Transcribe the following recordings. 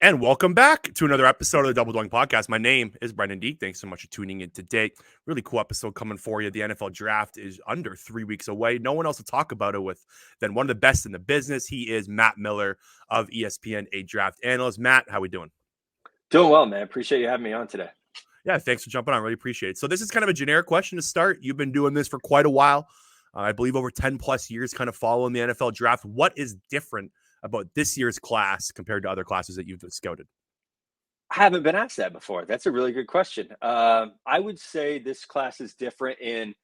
And welcome back to another episode of the Double Doink Podcast. My name is Brendan Deek. Thanks so much for tuning in today. Really cool episode coming for you. The NFL draft is under 3 weeks away. No one else to talk about it with than one of the best in the business. He is Matt Miller of ESPN, a draft analyst. Matt, how we doing? Doing well, man. Appreciate you having me on today. Yeah, thanks for jumping on. Really appreciate it. So this is kind of a generic question to start. You've been doing this for quite a while. I believe over 10 plus years kind of following the NFL draft. What is different about this year's class compared to other classes that you've scouted? I haven't been asked that before. That's a really good question. I would say this class is different in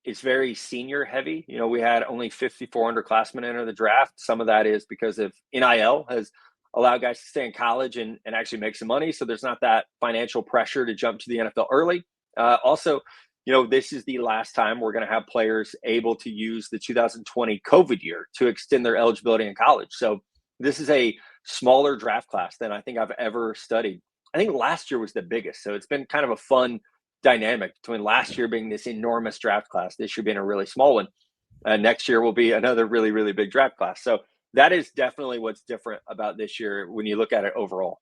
it's very senior heavy. You know, we had only 54 underclassmen enter the draft. Some of that is because of NIL has allowed guys to stay in college and actually make some money. So there's not that financial pressure to jump to the NFL early. Also, you know, this is the last time we're going to have players able to use the 2020 COVID year to extend their eligibility in college. So this is a smaller draft class than I think I've ever studied. I think last year was the biggest. So it's been kind of a fun dynamic between last year being this enormous draft class, this year being a really small one. Next year will be another really, really big draft class. So that is definitely what's different about this year when you look at it overall.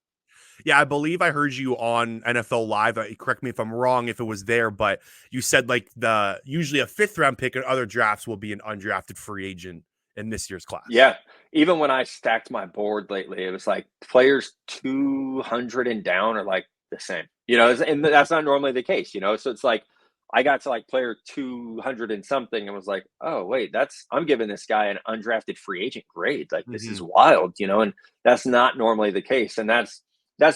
Yeah, I believe I heard you on NFL Live. Correct me if I'm wrong if it was there, but you said like the usually a fifth round pick in other drafts will be an undrafted free agent in this year's class. Yeah. Even when I stacked my board lately, it was like players 200 and down are like the same, you know, and that's not normally the case, you know? So it's like, I got to like player 200 and something and was like, oh, wait, I'm giving this guy an undrafted free agent grade. Like, this is wild, you know, and that's not normally the case. And that's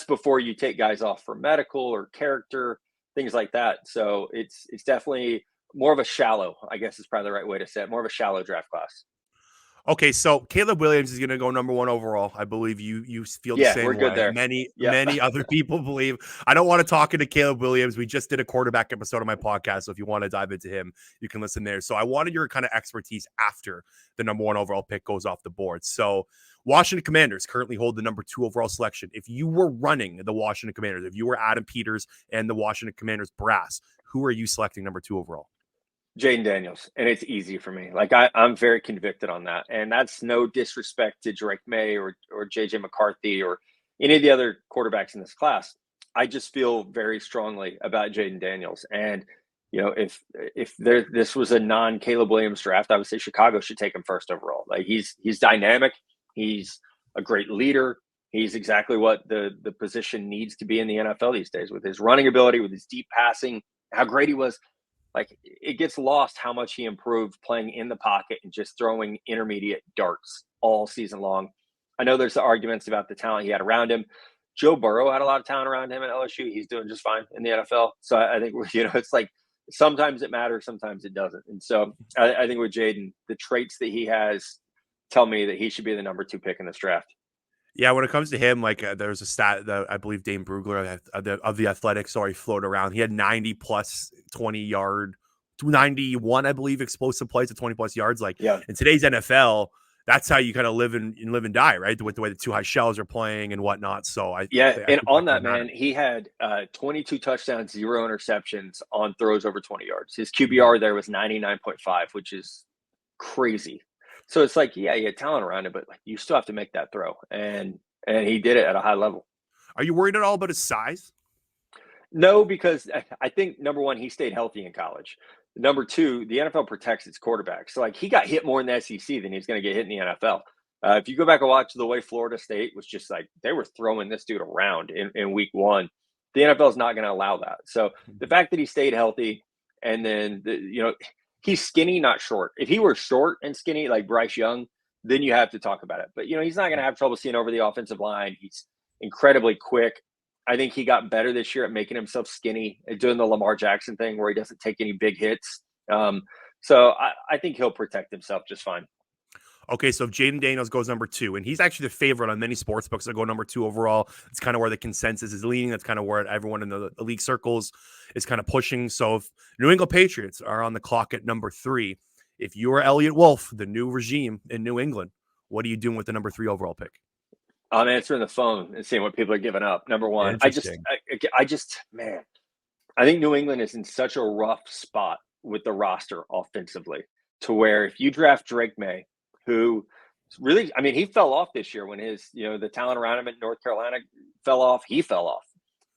before you take guys off for medical or character, things like that. So it's definitely more of a shallow, I guess is probably the right way to say it, more of a shallow draft class. Okay, so Caleb Williams is going to go number one overall. I believe you feel the Yeah, same we're good way. there. Many other people believe. I don't want to talk into Caleb Williams. We just did a quarterback episode of my podcast, so if you want to dive into him, you can listen there. So I wanted your kind of expertise after the number one overall pick goes off the board. So Washington Commanders currently hold the number 2 overall selection. If you were running the Washington Commanders, if you were Adam Peters and the Washington Commanders brass, who are you selecting number 2 overall? Jaden Daniels, and it's easy for me. Like I'm very convicted on that, and that's no disrespect to Drake May or JJ McCarthy or any of the other quarterbacks in this class. I just feel very strongly about Jaden Daniels, and you know, if this was a non Caleb Williams draft, I would say Chicago should take him first overall. Like he's dynamic, he's a great leader. He's exactly what the position needs to be in the NFL these days with his running ability, with his deep passing, how great he was. Like it gets lost how much he improved playing in the pocket and just throwing intermediate darts all season long. I know there's arguments about the talent he had around him. Joe Burrow had a lot of talent around him at LSU. He's doing just fine in the NFL. So I think, you know, it's like sometimes it matters, sometimes it doesn't. And so I think with Jaden, the traits that he has tell me that he should be the number 2 pick in this draft. Yeah, when it comes to him, like there's a stat that I believe Dane Brugler of the Athletics already floated around. He had 90 plus 20-yard, 91, I believe, explosive plays at 20 plus yards. Like in today's NFL, that's how you kind of live and die, right? With the way the 2 high shells are playing and whatnot. So I and on that, man, he had 22 touchdowns, 0 interceptions on throws over 20 yards. His QBR there was 99.5, which is crazy. So it's like, yeah, he had talent around him, but like you still have to make that throw, and he did it at a high level. Are you worried at all about his size? No, because I think number one, he stayed healthy in college. Number two, the NFL protects its quarterbacks. So like he got hit more in the SEC than he's going to get hit in the NFL. If you go back and watch the way Florida State was just like they were throwing this dude around in week 1, the NFL is not going to allow that. So the fact that he stayed healthy, and then you know, he's skinny, not short. If he were short and skinny like Bryce Young, then you have to talk about it. But you know, he's not going to have trouble seeing over the offensive line. He's incredibly quick. I think he got better this year at making himself skinny and doing the Lamar Jackson thing where he doesn't take any big hits. So I think he'll protect himself just fine. Okay, so if Jaden Daniels goes number 2, and he's actually the favorite on many sports books that go number 2 overall. It's kind of where the consensus is leaning. That's kind of where everyone in the league circles is kind of pushing. So if New England Patriots are on the clock at number 3, if you are Elliott Wolf, the new regime in New England, what are you doing with the number 3 overall pick? I'm answering the phone and seeing what people are giving up. Number one, I just, man, I think New England is in such a rough spot with the roster offensively to where if you draft Drake May, who really, I mean, he fell off this year when his, the talent around him at North Carolina fell off. He fell off.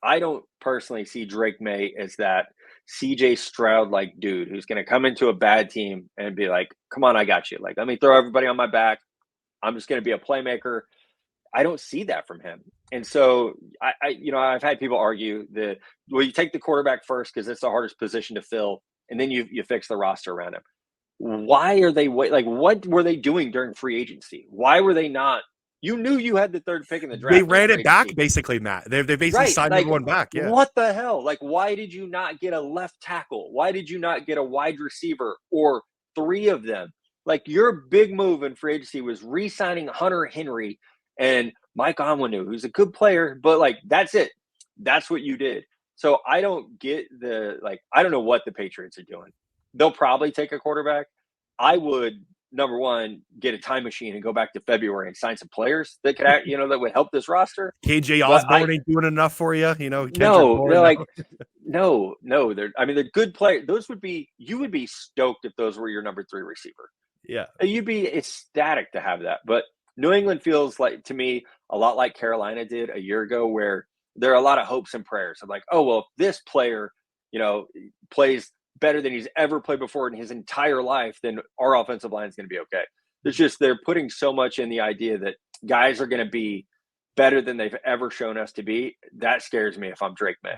I don't personally see Drake May as that CJ Stroud like dude who's going to come into a bad team and be like, come on, I got you. Like, let me throw everybody on my back. I'm just going to be a playmaker. I don't see that from him. And so I've had people argue that, well, you take the quarterback first because it's the hardest position to fill, and then you fix the roster around him. Why are they like? What were they doing during free agency? Why were they not? You knew you had the third pick in the draft. They ran it back, basically, Matt. They basically right? signed Like, everyone back. Yeah. What the hell? Like, why did you not get a left tackle? Why did you not get a wide receiver or three of them? Like, your big move in free agency was re-signing Hunter Henry and Mike Onwenu, who's a good player, but like, that's it. That's what you did. So I don't get I don't know what the Patriots are doing. They'll probably take a quarterback. I would, number one, get a time machine and go back to February and sign some players that could, that would help this roster. KJ Osborne ain't doing enough for you. No, they're like, no. They're good players. You would be stoked if those were your number 3 receiver. Yeah. You'd be ecstatic to have that. But New England feels like, to me, a lot like Carolina did a year ago, where there are a lot of hopes and prayers of like, oh, well, if this player, plays better than he's ever played before in his entire life, then our offensive line is going to be okay. They're putting so much in the idea that guys are going to be better than they've ever shown us to be. That scares me if I'm Drake May.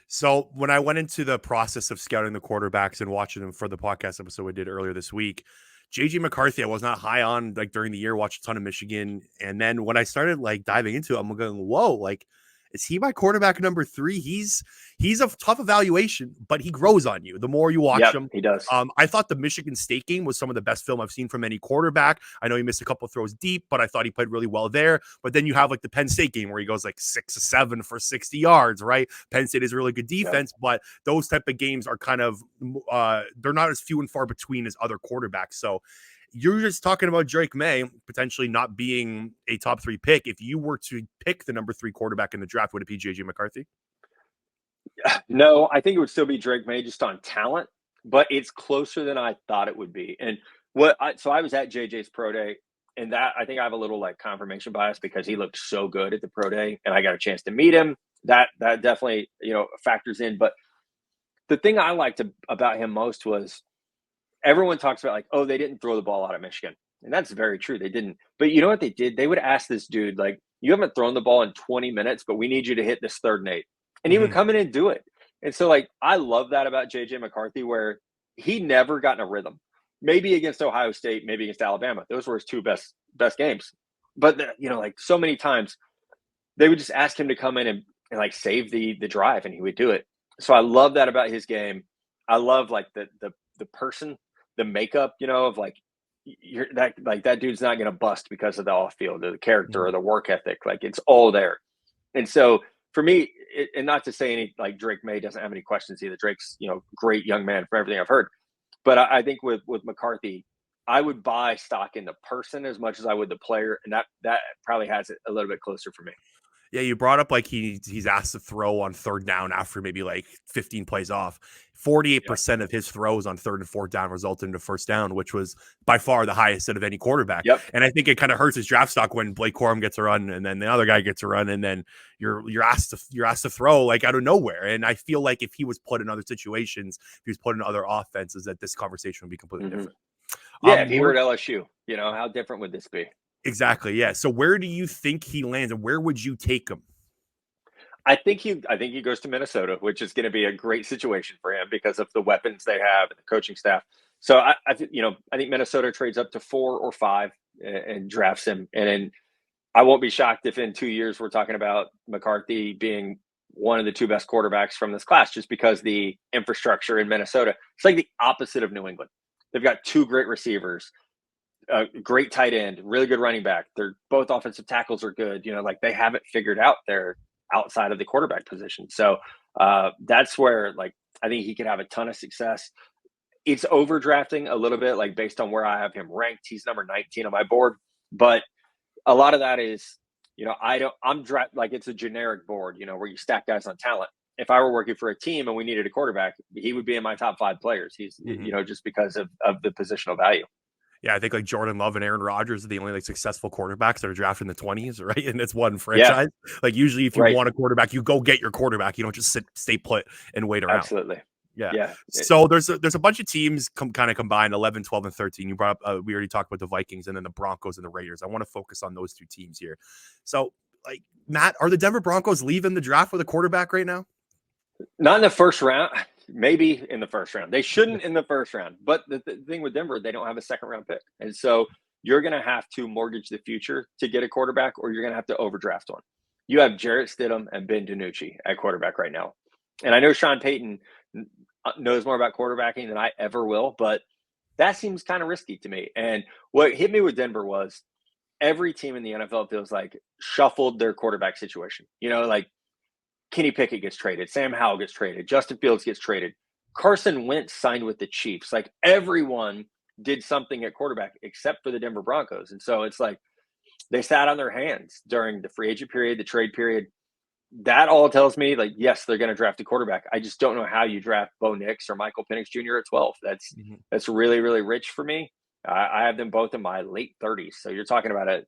So when I went into the process of scouting the quarterbacks and watching them for the podcast episode we did earlier this week, JJ McCarthy, I was not high on like during the year, watched a ton of Michigan. And then when I started like diving into it, I'm going, whoa, like, is he my quarterback number 3? He's a tough evaluation, but he grows on you the more you watch him. He does. I thought the Michigan State game was some of the best film I've seen from any quarterback. I know he missed a couple of throws deep, but I thought he played really well there. But then you have like the Penn State game where he goes like 6 or 7 for 60 yards, right? Penn State is a really good defense, but those type of games are kind of they're not as few and far between as other quarterbacks. So you're just talking about Drake May potentially not being a top 3 pick. If you were to pick the number 3 quarterback in the draft, would it be JJ McCarthy? No, I think it would still be Drake May just on talent, but it's closer than I thought it would be. And so I was at JJ's pro day, and that I think I have a little like confirmation bias because he looked so good at the pro day, and I got a chance to meet him. That definitely factors in. But the thing I liked about him most was everyone talks about like, oh, they didn't throw the ball out of Michigan. And that's very true. They didn't. But you know what they did? They would ask this dude, like, you haven't thrown the ball in 20 minutes, but we need you to hit this 3rd and 8. And he would come in and do it. And so, like, I love that about JJ McCarthy, where he never got in a rhythm. Maybe against Ohio State, maybe against Alabama. Those were his 2 best games. But, like so many times, they would just ask him to come in and like save the drive, and he would do it. So I love that about his game. I love like the person, the makeup, of like that dude's not going to bust because of the off field or the character or the work ethic. Like, it's all there. And so for me, and not to say any like Drake May doesn't have any questions either. Drake's great young man from everything I've heard, but I think with McCarthy, I would buy stock in the person as much as I would the player, and that probably has it a little bit closer for me. Yeah, you brought up like he's asked to throw on 3rd down after maybe like 15 plays off. 48% of his throws on 3rd and 4th down resulted in a 1st down, which was by far the highest out of any quarterback. And I think it kind of hurts his draft stock when Blake Corum gets a run and then the other guy gets a run, and then you're asked to throw like out of nowhere. And I feel like if he was put in other situations, if he was put in other offenses, that this conversation would be completely different. Yeah, if he were at LSU, how different would this be? Exactly. Yeah. So where do you think he lands, and where would you take him? I think he goes to Minnesota, which is going to be a great situation for him because of the weapons they have and the coaching staff. So I think Minnesota trades up to 4 or 5 and drafts him. And then I won't be shocked if in 2 years we're talking about McCarthy being one of the 2 best quarterbacks from this class, just because the infrastructure in Minnesota, it's like the opposite of New England. They've got 2 great receivers, a great tight end, really good running back. They're both offensive tackles are good. Like, they have it figured out there outside of the quarterback position. So that's where, like, I think he could have a ton of success. It's overdrafting a little bit, like, based on where I have him ranked. He's number 19 on my board, but a lot of that is, like, it's a generic board, where you stack guys on talent. If I were working for a team and we needed a quarterback, he would be in my top 5 players. He's, just because of the positional value. Yeah, I think like Jordan Love and Aaron Rodgers are the only like successful quarterbacks that are drafted in the 20s, right? And it's one Yeah, franchise. Like usually if you right. want a quarterback, you go get your quarterback. You don't just stay put and wait around. Absolutely. Yeah. Yeah. So there's a bunch of teams kind of combined 11, 12, and 13. You brought up we already talked about the Vikings and then the Broncos and the Raiders. I want to focus on those two teams here. So like Matt, are the Denver Broncos leaving the draft with a quarterback right now? Not in the first round. Maybe in the first round. They shouldn't in the first round. But the thing with Denver, they don't have a second round pick. And so you're going to have to mortgage the future to get a quarterback, or you're going to have to overdraft one. You have Jarrett Stidham and Ben DiNucci at quarterback right now. And I know Sean Payton knows more about quarterbacking than I ever will, but that seems kind of risky to me. And what hit me with Denver was every team in the NFL feels like shuffled their quarterback situation. Like Kenny Pickett gets traded, Sam Howell gets traded, Justin Fields gets traded, Carson Wentz signed with the Chiefs. Like everyone did something at quarterback except for the Denver Broncos. And so it's like they sat on their hands during the free agent period, the trade period. That all tells me, like, yes, they're going to draft a quarterback. I just don't know how you draft Bo Nix or Michael Penix Jr. at 12. That's really, really rich for me. I have them both in my late 30s. So you're talking about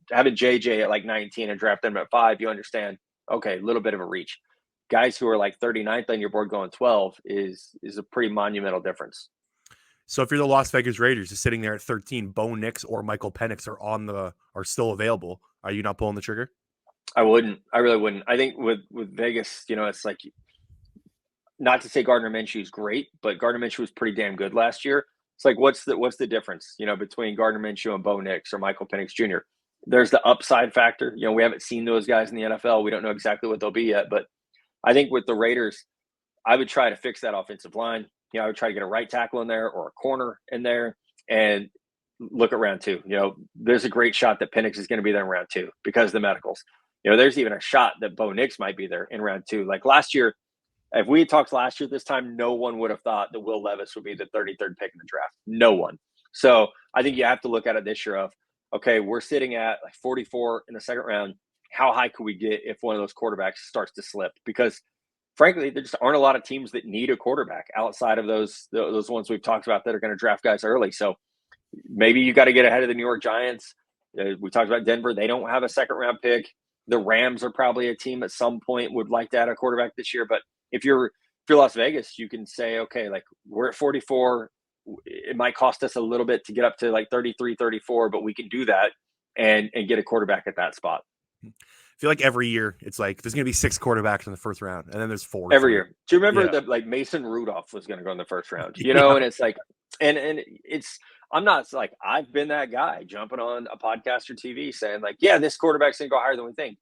having JJ at like 19 and draft them at 5. You understand? Okay, a little bit of a reach. Guys who are like 39th on your board going 12 is a pretty monumental difference. So if you're the Las Vegas Raiders, just sitting there at 13, Bo Nix or Michael Penix are still available. Are you not pulling the trigger? I wouldn't. I really wouldn't. I think with Vegas, it's like, not to say Gardner Minshew is great, but Gardner Minshew was pretty damn good last year. It's like, what's the difference, between Gardner Minshew and Bo Nix or Michael Penix Jr.? There's the upside factor. We haven't seen those guys in the NFL. We don't know exactly what they'll be yet. But I think with the Raiders, I would try to fix that offensive line. I would try to get a right tackle in there or a corner in there and look at round 2. There's a great shot that Penix is going to be there in round 2 because of the medicals. There's even a shot that Bo Nix might be there in round 2. Like last year, if we had talked last year this time, no one would have thought that Will Levis would be the 33rd pick in the draft. No one. So I think you have to look at it this year of, okay, we're sitting at like 44 in the second round. How high could we get if one of those quarterbacks starts to slip? Because frankly, there just aren't a lot of teams that need a quarterback outside of those ones we've talked about that are going to draft guys early. So maybe you got to get ahead of the New York Giants. We talked about Denver. They don't have a second round pick. The Rams are probably a team at some point would like to add a quarterback this year. But if you're Las Vegas, you can say, okay, like we're at 44. It might cost us a little bit to get up to like 33, 34, but we can do that and get a quarterback at that spot. I feel like every year it's like there's going to be 6 quarterbacks in the first round, and then there's 4 every year. Do you remember that like Mason Rudolph was going to go in the first round? And it's like, and it's I'm not like I've been that guy jumping on a podcast or TV saying like, yeah, this quarterback's going to go higher than we think.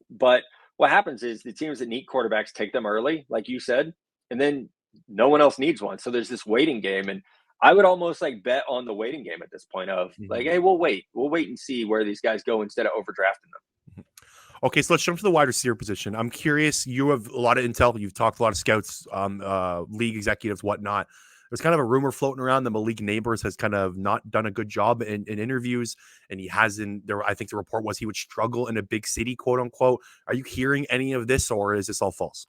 But what happens is the teams that need quarterbacks take them early, like you said, and then no one else needs one. So there's this waiting game, and I would almost like bet on the waiting game at this point of like, hey, we'll wait and see where these guys go instead of overdrafting them. Okay, so let's jump to the wide receiver position. I'm curious. You have a lot of intel. You've talked to a lot of scouts, league executives, whatnot. There's kind of a rumor floating around that Malik Neighbors has kind of not done a good job in interviews, and he hasn't. I think the report was he would struggle in a big city, quote unquote. Are you hearing any of this, or is this all false?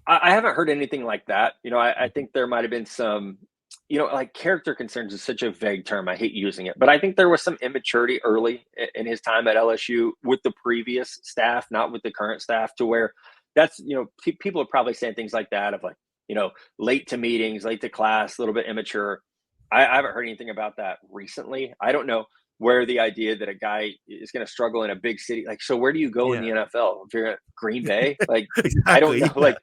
I haven't heard anything like that. I think there might have been some, like character concerns is such a vague term. I hate using it, but I think there was some immaturity early in his time at LSU with the previous staff, not with the current staff, to where that's, people are probably saying things like that of like, late to meetings, late to class, a little bit immature. I haven't heard anything about that recently. I don't know where the idea that a guy is going to struggle in a big city. Like, so where do you go in the NFL? If you're at Green Bay, like, exactly, I don't know. Like,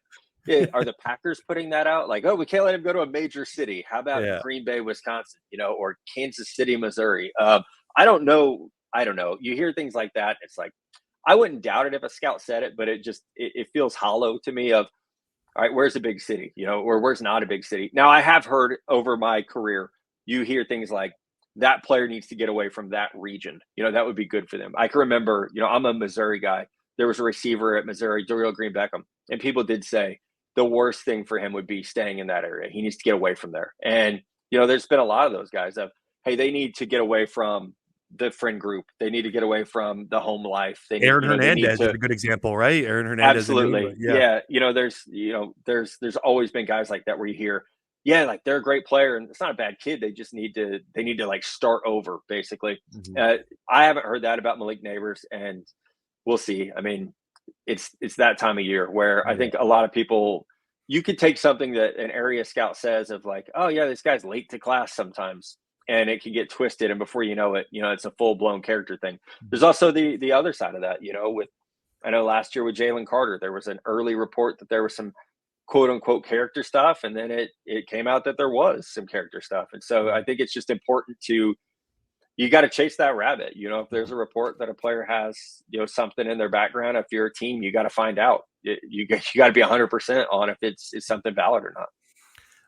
are the Packers putting that out? Like, oh, we can't let him go to a major city. How about Green Bay, Wisconsin, or Kansas City, Missouri? I don't know. You hear things like that. It's like, I wouldn't doubt it if a scout said it, but it feels hollow to me of, all right, where's a big city, or where's not a big city? Now, I have heard over my career, you hear things like that player needs to get away from that region. That would be good for them. I can remember, I'm a Missouri guy. There was a receiver at Missouri, Dorial Green Beckham, and people did say the worst thing for him would be staying in that area. He needs to get away from there. And, there's been a lot of those guys of, hey, they need to get away from the friend group. They need to get away from the home life. Aaron Hernandez is a good example, right? Aaron Hernandez. Absolutely. Yeah. There's always been guys like that where you hear Yeah, like they're a great player, and it's not a bad kid. They need to like start over basically. Mhm. I haven't heard that about Malik Neighbors, and we'll see. I mean, it's that time of year where I Yeah. think a lot of people, you could take something that an area scout says of like, oh yeah, this guy's late to class sometimes, and it can get twisted, and before you know it, it's a full blown character thing. There's Mhm. also the other side of that, with I know last year with Jalen Carter, there was an early report that there was some quote unquote character stuff, and then it came out that there was some character stuff, and so I Mhm. think it's just important to, you got to chase that rabbit. If there's a report that a player has, something in their background, if you're a team, you got to find out. You got to be 100% on if it's something valid or not.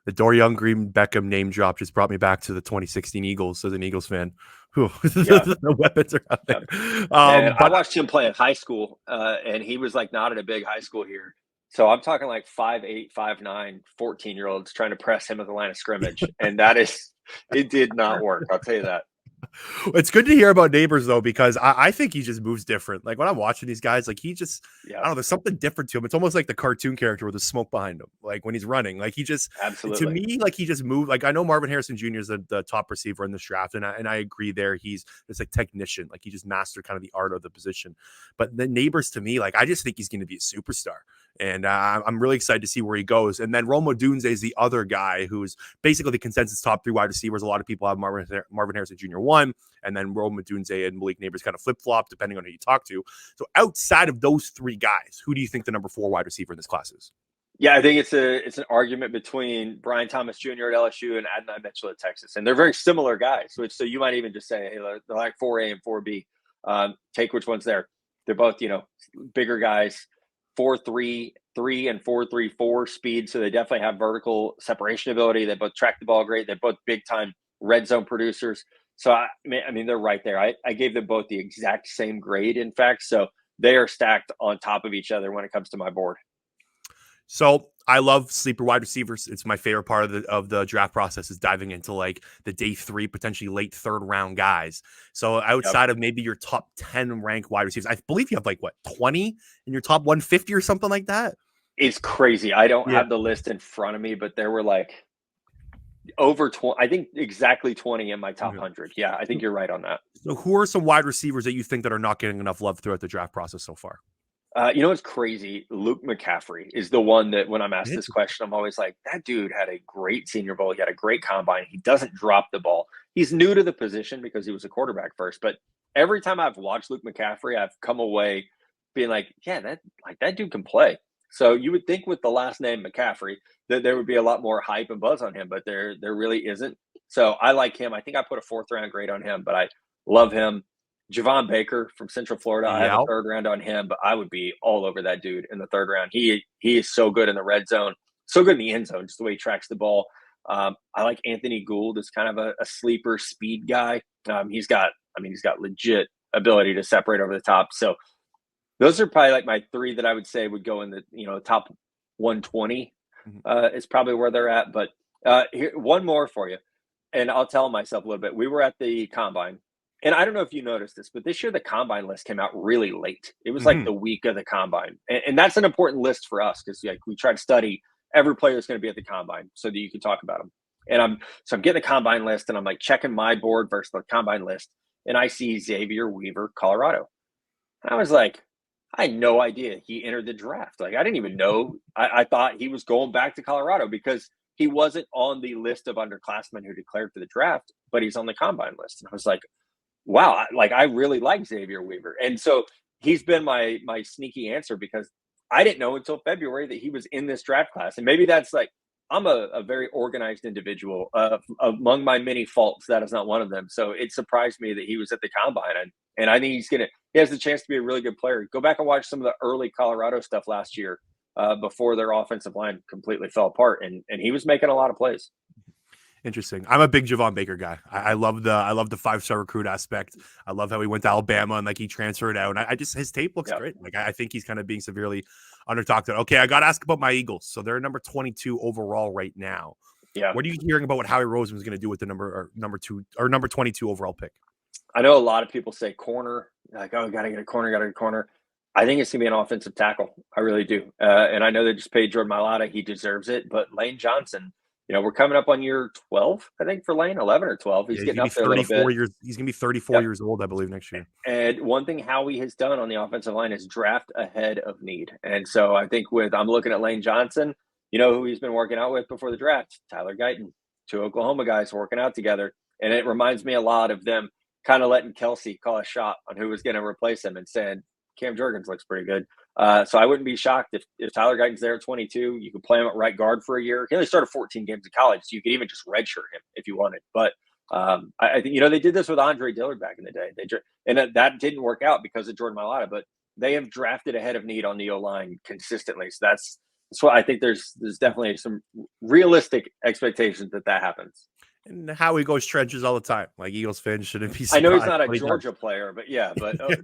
The Dorian Green Beckham name drop just brought me back to the 2016 Eagles as an Eagles fan. Whew. Yeah, The weapons are out yeah. there. And I But watched him play in high school, and he was like not at a big high school here. So I'm talking like 5'8", 5'9", 14-year-olds trying to press him at the line of scrimmage. And it did not work. I'll tell you that. it's good to hear about Neighbors though, because I think he just moves different. Like when I'm watching these guys, like he just, I Yeah, don't know, there's something different to him. It's almost like the cartoon character with the smoke behind him. Like when he's running, like he just, to absolutely. me, like he just moved. Like I know Marvin Harrison Jr. is the top receiver in this draft, and I agree there. He's just like technician, like he just mastered kind of the art of the position. But the Neighbors to me, like I just think he's going to be a superstar. And I'm really excited to see where he goes. And then Rome Odunze is the other guy who's basically the consensus top 3 wide receivers. A lot of people have Marvin Harrison Jr. 1, and then Rome Odunze and Malik Neighbors kind of flip flop depending on who you talk to. So outside of those 3 guys, who do you think the number 4 wide receiver in this class is? Yeah, I think it's an argument between Brian Thomas Jr. at LSU and Adonai Mitchell at Texas, and they're very similar guys. So you might even just say, hey, they're like 4A and 4B. Take which one's there. They're both bigger guys, 4.33 and 4.34 speed, so they definitely have vertical separation ability. They both track the ball great. They're both big time red zone producers. So I mean they're right there. I gave them both the exact same grade, in fact. So they are stacked on top of each other when it comes to my board. So I love sleeper wide receivers. It's my favorite part of the draft process is diving into like the day 3, potentially late 3rd round guys. So Yep. outside of maybe your top 10 ranked wide receivers, I believe you have like what 20 in your top 150 or something like that. It's crazy. I don't Yeah. have the list in front of me, but there were like over 20, I think exactly 20 in my top Okay. 100. Yeah, I think you're right on that. So who are some wide receivers that you think that are not getting enough love throughout the draft process so far? What's crazy? Luke McCaffrey is the one that when I'm asked this question, I'm always like, that dude had a great Senior Bowl. He had a great combine. He doesn't drop the ball. He's new to the position because he was a quarterback first. But every time I've watched Luke McCaffrey, I've come away being like, yeah, that dude can play. So you would think with the last name McCaffrey that there would be a lot more hype and buzz on him, but there really isn't. So I like him. I think I put a 4th round grade on him, but I love him. Javon Baker from Central Florida. I have a Yeah. 3rd round on him, but I would be all over that dude in the 3rd round. He is so good in the red zone, so good in the end zone, just the way he tracks the ball. I like Anthony Gould as kind of a sleeper speed guy. He's got legit ability to separate over the top. So those are probably like my 3 that I would say would go in the top 120 Mhm. is probably where they're at. But here, one more for you, and I'll tell myself a little bit. We were at the combine, and I don't know if you noticed this, but this year the combine list came out really late. It was like Mhm. the week of the combine, and that's an important list for us because like we try to study every player that's going to be at the combine so that you can talk about them. And I'm getting the combine list, and I'm like checking my board versus the combine list, and I see Xavier Weaver, Colorado. And I was like, I had no idea he entered the draft. Like, I didn't even know. I thought he was going back to Colorado because he wasn't on the list of underclassmen who declared for the draft, but he's on the combine list. And I was like, wow, I really like Xavier Weaver. And so he's been my sneaky answer because I didn't know until February that he was in this draft class. And maybe that's like, I'm a very organized individual. Among my many faults, that is not one of them. So it surprised me that he was at the combine, and I think he has the chance to be a really good player. Go back and watch some of the early Colorado stuff last year before their offensive line completely fell apart, and he was making a lot of plays. Interesting. I'm a big Javon Baker guy. I love the 5-star recruit aspect. I love how he went to Alabama and like he transferred out. And I just his tape looks Yeah, great. Like I think he's kind of being severely under talked about. Okay, I got to ask about my Eagles. So they're number 22 overall right now. yeah. What are you hearing about what Howie Roseman is going to do with the number 2 or number 22 overall pick? I know a lot of people say corner, like, oh, got to get a corner, got to get a corner. I think it's going to be an offensive tackle. I really do. And I know they just paid Jordan Mailata. He deserves it. But Lane Johnson we're coming up on year 12, I think, for Lane, 11 or 12. He's Yeah, he's getting gonna be up there a little 34 bit. years. He's gonna be 34 Yep. years old, I believe, next year. And one thing Howie has done on the offensive line is draft ahead of need. And so I think I'm looking at Lane Johnson, who he's been working out with before the draft, Tyler Guyton, two Oklahoma guys working out together. And it reminds me a lot of them kind of letting Kelsey call a shot on who was going to replace him and said, Cam Jurgens looks pretty good. So I wouldn't be shocked if Tyler Guyton's there at 22. You could play him at right guard for a year. He only started 14 games in college, so you could even just redshirt him if you wanted. But I think they did this with Andre Dillard back in the day. And that didn't work out because of Jordan Mailata, but they have drafted ahead of need on the O line consistently. So that's why I think there's definitely some realistic expectations that happens. And Howie goes trenches all the time. Like Eagles fans shouldn't be surprised. I know he's not a Georgia player, but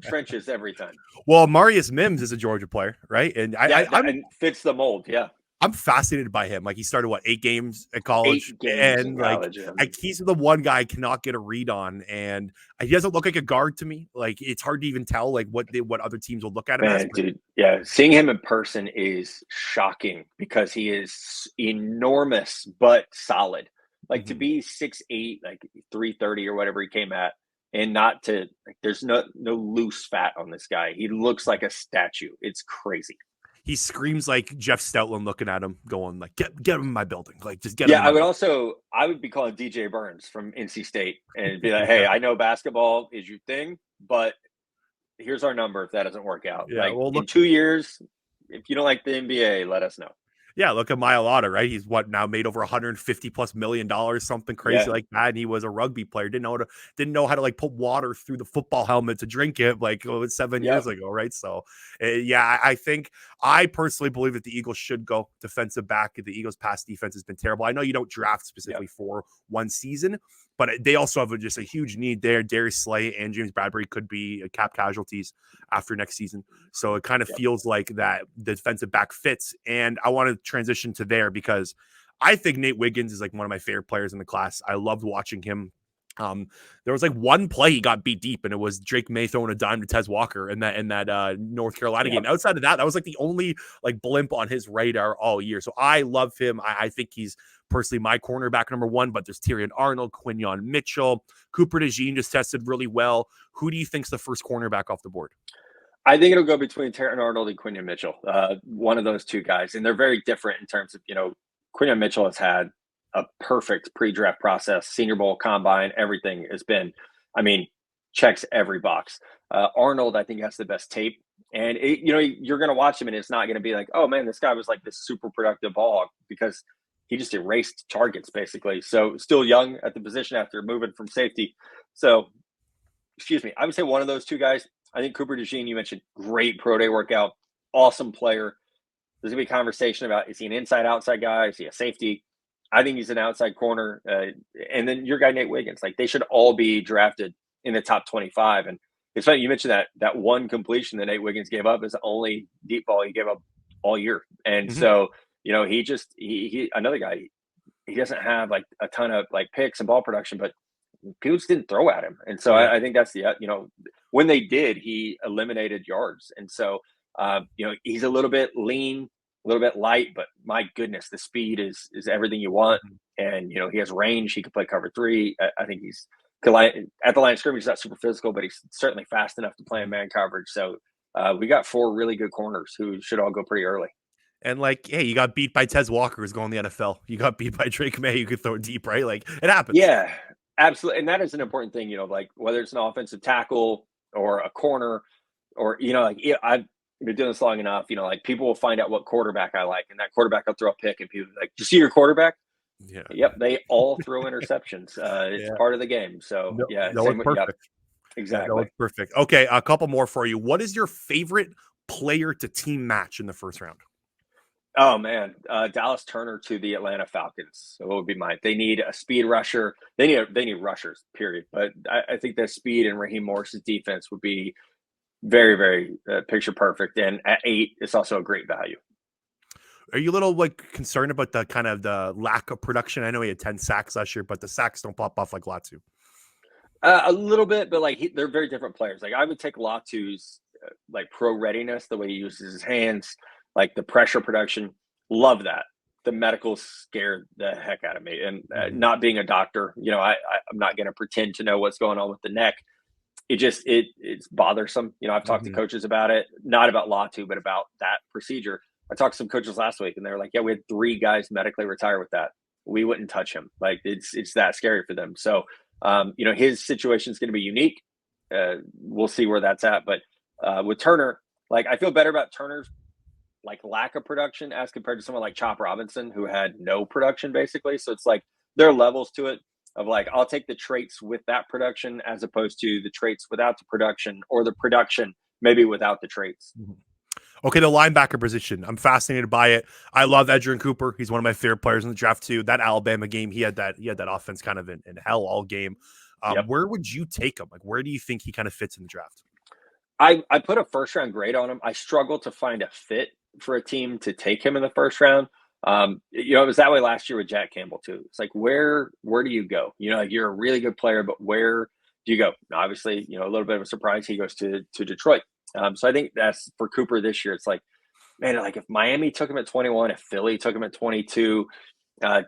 trenches every time. Well, Marius Mims is a Georgia player, right? And and fits the mold. Yeah. I'm fascinated by him. Like he started 8 games at college, and like he's the one guy I cannot get a read on, and he doesn't look like a guard to me. Like it's hard to even tell what other teams will look at him as. Dude, yeah, seeing him in person is shocking because he is enormous but solid. Like to be 6'8", like 330 or whatever he came at, and not to there's no loose fat on this guy. He looks like a statue. It's crazy. He screams like Jeff Stoutland looking at him, going like, "Get him in my building!" Like just get. Yeah, I would be calling DJ Burns from NC State and be like, "Hey, I know basketball is your thing, but here's our number if that doesn't work out. Yeah, in 2 years, if you don't like the NBA, let us know." Yeah, look at Mailata, right? He's now made over $150+ million, something crazy like that. And he was a rugby player. Didn't know how to put water through the football helmet to drink it 7 years ago, right? So I think I personally believe that the Eagles should go defensive back. The Eagles' pass defense has been terrible. I know you don't draft specifically for one season, but they also have just a huge need there. Darius Slay and James Bradbury could be cap casualties after next season. So it kind of feels like that the defensive back fits. And I want to transition to there because I think Nate Wiggins is one of my favorite players in the class. I loved watching him. There was one play he got beat deep, and it was Drake May throwing a dime to Tez Walker in that North Carolina game. Outside of that, that was the only blimp on his radar all year. So I love him. I think he's personally my cornerback number one, but there's Tyrion Arnold, Quinyon Mitchell, Cooper DeJean just tested really well. Who do you think's the first cornerback off the board? I think it'll go between Tyrion Arnold and Quinyon Mitchell. One of those two guys, and they're very different in terms of Quinyon Mitchell has had a perfect pre-draft process, Senior Bowl, combine, everything has been, checks every box. Arnold, I think, has the best tape. And, you're going to watch him and it's not going to be like, oh, man, this guy was this super productive ball hawk because he just erased targets, basically. So still young at the position after moving from safety. So, I would say one of those two guys. I think Cooper DeJean, you mentioned, great pro day workout, awesome player. There's going to be a conversation about, is he an inside-outside guy? Is he a safety? I think he's an outside corner. And then your guy, Nate Wiggins, they should all be drafted in the top 25. And it's funny, you mentioned that one completion that Nate Wiggins gave up is the only deep ball he gave up all year. And so, he another guy, he doesn't have a ton of picks and ball production, but people just didn't throw at him. And so I think that's when they did, he eliminated yards. And so, he's a little bit lean, a little bit light, but my goodness, the speed is everything you want. And, he has range. He could play cover 3. I think he's at the line of scrimmage. He's not super physical, but he's certainly fast enough to play in man coverage. So we got 4 really good corners who should all go pretty early. And hey, you got beat by Tez Walker, who's going to the NFL. You got beat by Drake May, you could throw it deep, right? It happens. Yeah, absolutely. And that is an important thing, whether it's an offensive tackle or a corner or, I've been doing this long enough, people will find out what quarterback I like, and that quarterback will throw a pick and people will be like, "Do you see your quarterback?" Yeah. Yep. They all throw interceptions. It's part of the game. So that was perfect. Exactly. That was perfect. Okay. A couple more for you. What is your favorite player to team match in the first round? Oh man, Dallas Turner to the Atlanta Falcons. So what would be mine? They need a speed rusher. They need rushers, period. But I think that speed and Raheem Morris's defense would be very, very picture perfect. And at 8, it's also a great value. Are you a little concerned about the kind of the lack of production? I know he had 10 sacks last year, but the sacks don't pop off like Latu. A little bit, but they're very different players. I would take Latu's pro readiness, the way he uses his hands, the pressure production. Love that. the medical scared the heck out of me. And not being a doctor, I'm not going to pretend to know what's going on with the neck. It's bothersome. I've talked to coaches about it, not about Latu, but about that procedure. I talked to some coaches last week, and they were like, "Yeah, we had 3 guys medically retire with that. We wouldn't touch him. Like it's that scary for them." So, his situation is going to be unique. We'll see where that's at. But with Turner, like I feel better about Turner's like lack of production as compared to someone like Chop Robinson, who had no production basically. So it's like there are levels to it of like, I'll take the traits with that production as opposed to the traits without the production, or the production maybe without the traits. Okay, the linebacker position. I'm fascinated by it. I love Edgerrin Cooper. He's one of my favorite players in the draft too. That Alabama game, he had that offense kind of in hell all game. Where would you take him? Like, where do you think he kind of fits in the draft? I put a first round grade on him. I struggle to find a fit for a team to take him in the first round. It was that way last year with Jack Campbell too. It's like, where do you go? Like you're a really good player, but where do you go? Now, obviously, a little bit of a surprise. He goes to Detroit. So I think that's for Cooper this year. It's like, man, like if Miami took him at 21, if Philly took him at 22,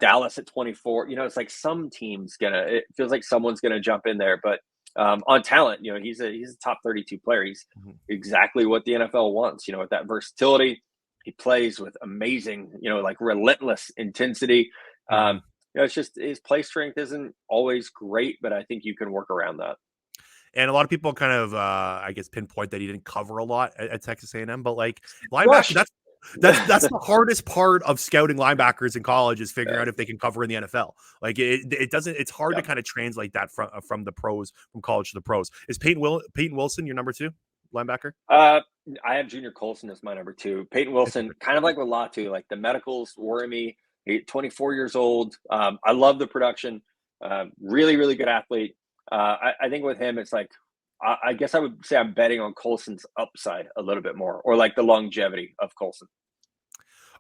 Dallas at 24, it's like some team's it feels like someone's gonna jump in there. But on talent, he's a top 32 player. He's exactly what the NFL wants. With that versatility, he plays with amazing, like relentless intensity. It's just his play strength isn't always great, but I think you can work around that. And a lot of people kind of, I guess, pinpoint that he didn't cover a lot at Texas A&M. But like linebacker, that's the hardest part of scouting linebackers in college is figuring out if they can cover in the NFL. Like it doesn't. It's hard to kind of translate that from the pros, from college to the pros. Is Peyton Wilson your number 2 linebacker? I have Junior Colson as my number 2. Peyton Wilson, kind of like with Latu, like the medicals worry me. He's 24 years old. I love the production. Really, really good athlete. I think with him, it's like, I guess I would say I'm betting on Colson's upside a little bit more, or like the longevity of Colson.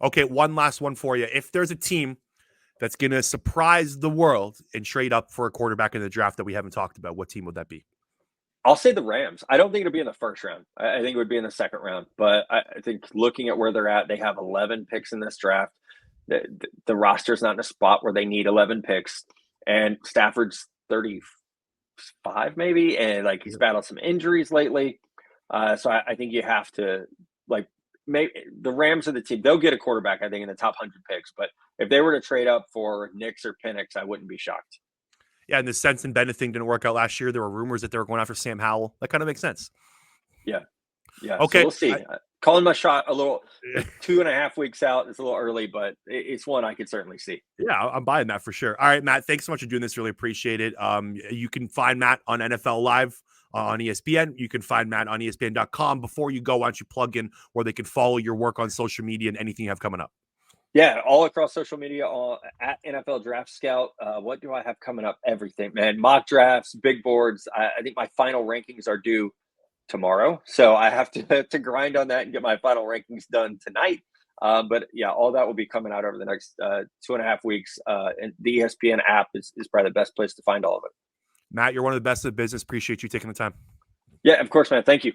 Okay, one last one for you. If there's a team that's going to surprise the world and trade up for a quarterback in the draft that we haven't talked about, what team would that be? I'll say the Rams. I don't think it'll be in the first round. I think it would be in the second round. But I think looking at where they're at, they have 11 picks in this draft. The roster's not in a spot where they need 11 picks. And Stafford's 35 maybe, and like he's battled some injuries lately. So I think you have to like maybe the Rams are the team. They'll get a quarterback, I think, in the top 100 picks. But if they were to trade up for Nix or Penix, I wouldn't be shocked. Yeah, and the Stenson Bennett thing didn't work out last year. There were rumors that they were going after Sam Howell. That kind of makes sense. Yeah. Okay. So we'll see. Calling my shot a little 2.5 weeks out. It's a little early, but it's one I could certainly see. Yeah, I'm buying that for sure. All right, Matt, thanks so much for doing this. Really appreciate it. You can find Matt on NFL Live on ESPN. You can find Matt on ESPN.com. Before you go, why don't you plug in where they can follow your work on social media and anything you have coming up? Yeah, all across social media, at NFL Draft Scout. What do I have coming up? Everything, man. Mock drafts, big boards. I think my final rankings are due tomorrow, so I have to grind on that and get my final rankings done tonight. But yeah, all that will be coming out over the next 2.5 weeks. And the ESPN app is probably the best place to find all of it. Matt, you're one of the best in the business. Appreciate you taking the time. Yeah, of course, man. Thank you.